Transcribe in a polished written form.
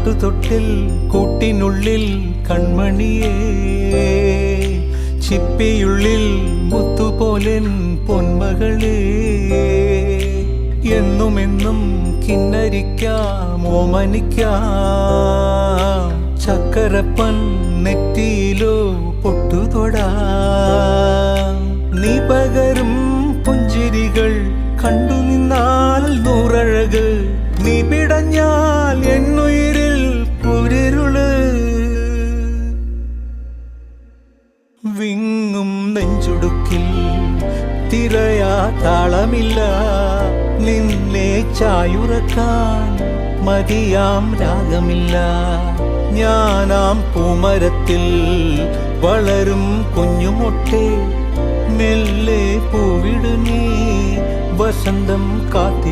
പാട്ടുതൊട്ടിൽ കൂട്ടിനുള്ളിൽ കൺമണിയേ, ചിപ്പിയുള്ളിൽ മുത്തുപോലെൻ പൊന്മകളേ, എന്നുമെന്നും കിന്നരിക്കാം ഓമനിക്കാം, ചക്കരപ്പൻ നെറ്റിയിലോ പൊട്ടുതൊടാം. നീ പകരും പുഞ്ചിരികൾ കണ്ടു നിന്നാൽ നൂറഴക്, നീ പിടഞ്ഞാൽ എന്നുയിരിൽ കുരിരുള്. വിങ്ങും നെഞ്ചുടുക്കിൽ തിരയാ താളമില്ല, നിന്നെ ചായുറക്കാൻ മതിയാം രാഗമില്ല. ഞാനാം പൂമരത്തിൽ വളരും കുഞ്ഞുമൊട്ടെ, മെല്ലെ പൂവിടു നീ വസന്തം കാത്തി.